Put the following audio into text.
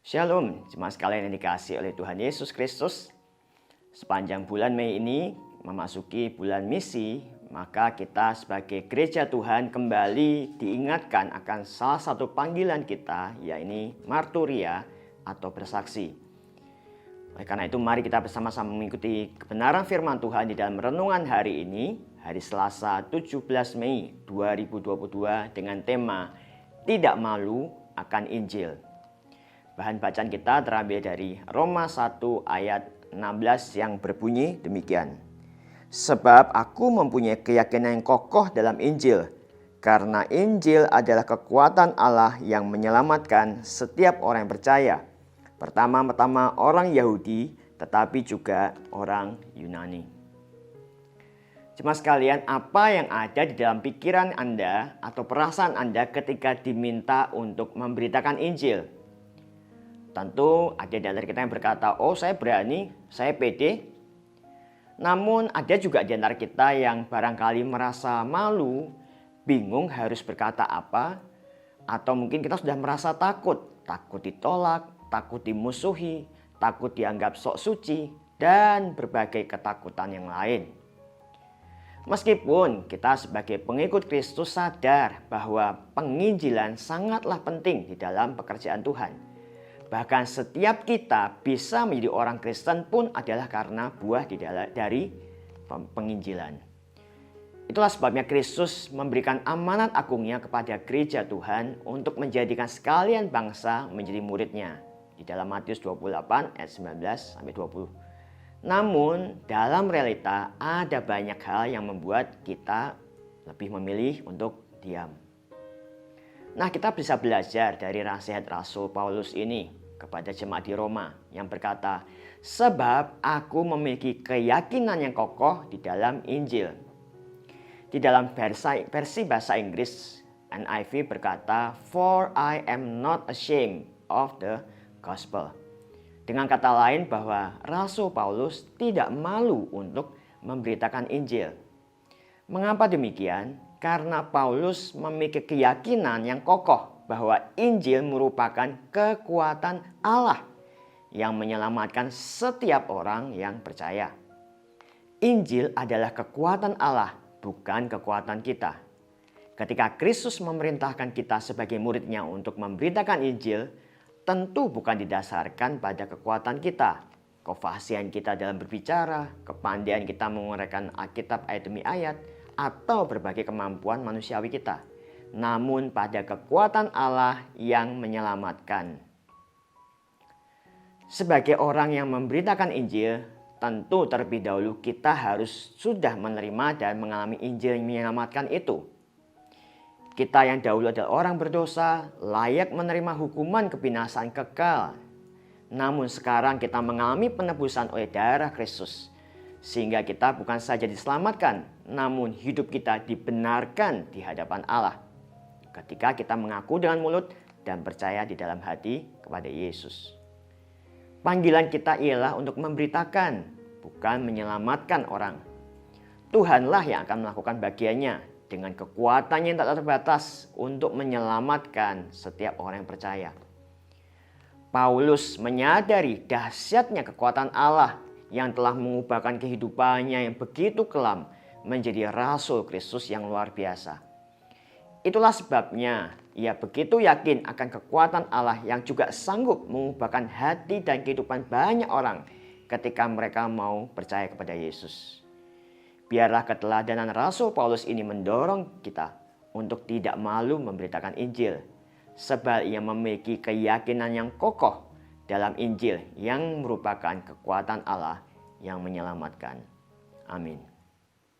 Shalom, jemaat sekalian yang dikasihi oleh Tuhan Yesus Kristus. Sepanjang bulan Mei ini memasuki bulan misi, maka kita sebagai gereja Tuhan kembali diingatkan akan salah satu panggilan kita, yaitu marturia atau bersaksi. Oleh karena itu mari kita bersama-sama mengikuti kebenaran firman Tuhan di dalam renungan hari ini, hari Selasa 17 Mei 2022 dengan tema Tidak Malu akan Injil. Bahan bacaan kita terambil dari Roma 1 ayat 16 yang berbunyi demikian. Sebab aku mempunyai keyakinan yang kokoh dalam Injil, karena Injil adalah kekuatan Allah yang menyelamatkan setiap orang yang percaya. Pertama-tama orang Yahudi, tetapi juga orang Yunani. Jemaat sekalian, apa yang ada di dalam pikiran Anda atau perasaan Anda ketika diminta untuk memberitakan Injil? Tentu ada di antara kita yang berkata, oh saya berani, saya pede. Namun ada juga di antara kita yang barangkali merasa malu, bingung harus berkata apa. Atau mungkin kita sudah merasa takut ditolak, takut dimusuhi, takut dianggap sok suci, dan berbagai ketakutan yang lain. Meskipun kita sebagai pengikut Kristus sadar bahwa penginjilan sangatlah penting di dalam pekerjaan Tuhan. Bahkan setiap kita bisa menjadi orang Kristen pun adalah karena buah dari penginjilan. Itulah sebabnya Kristus memberikan amanat agungnya kepada gereja Tuhan untuk menjadikan sekalian bangsa menjadi muridnya. Di dalam Matius 28 ayat 19-20. Namun dalam realita ada banyak hal yang membuat kita lebih memilih untuk diam. Nah, kita bisa belajar dari nasihat Rasul Paulus ini kepada jemaat di Roma yang berkata, sebab aku memiliki keyakinan yang kokoh di dalam Injil. Di dalam versi bahasa Inggris, NIV berkata, for I am not ashamed of the gospel. Dengan kata lain bahwa Rasul Paulus tidak malu untuk memberitakan Injil. Mengapa demikian? Karena Paulus memiliki keyakinan yang kokoh bahwa Injil merupakan kekuatan Allah yang menyelamatkan setiap orang yang percaya. Injil adalah kekuatan Allah, bukan kekuatan kita. Ketika Kristus memerintahkan kita sebagai muridnya untuk memberitakan Injil, tentu bukan didasarkan pada kekuatan kita, kefasihan kita dalam berbicara, kepandaian kita menguraikan Alkitab ayat demi ayat, atau berbagai kemampuan manusiawi kita. Namun pada kekuatan Allah yang menyelamatkan. Sebagai orang yang memberitakan Injil, tentu terlebih dahulu kita harus sudah menerima dan mengalami Injil yang menyelamatkan itu. Kita yang dahulu adalah orang berdosa, layak menerima hukuman kebinasaan kekal. Namun sekarang kita mengalami penebusan oleh darah Kristus. Sehingga kita bukan saja diselamatkan, namun hidup kita dibenarkan di hadapan Allah. Ketika kita mengaku dengan mulut dan percaya di dalam hati kepada Yesus. Panggilan kita ialah untuk memberitakan, bukan menyelamatkan orang. Tuhanlah yang akan melakukan bagiannya dengan kekuatannya yang tak terbatas untuk menyelamatkan setiap orang yang percaya. Paulus menyadari dahsyatnya kekuatan Allah yang telah mengubahkan kehidupannya yang begitu kelam menjadi Rasul Kristus yang luar biasa. Itulah sebabnya ia begitu yakin akan kekuatan Allah yang juga sanggup mengubahkan hati dan kehidupan banyak orang ketika mereka mau percaya kepada Yesus. Biarlah keteladanan Rasul Paulus ini mendorong kita untuk tidak malu memberitakan Injil, sebab ia memiliki keyakinan yang kokoh dalam Injil yang merupakan kekuatan Allah yang menyelamatkan. Amin.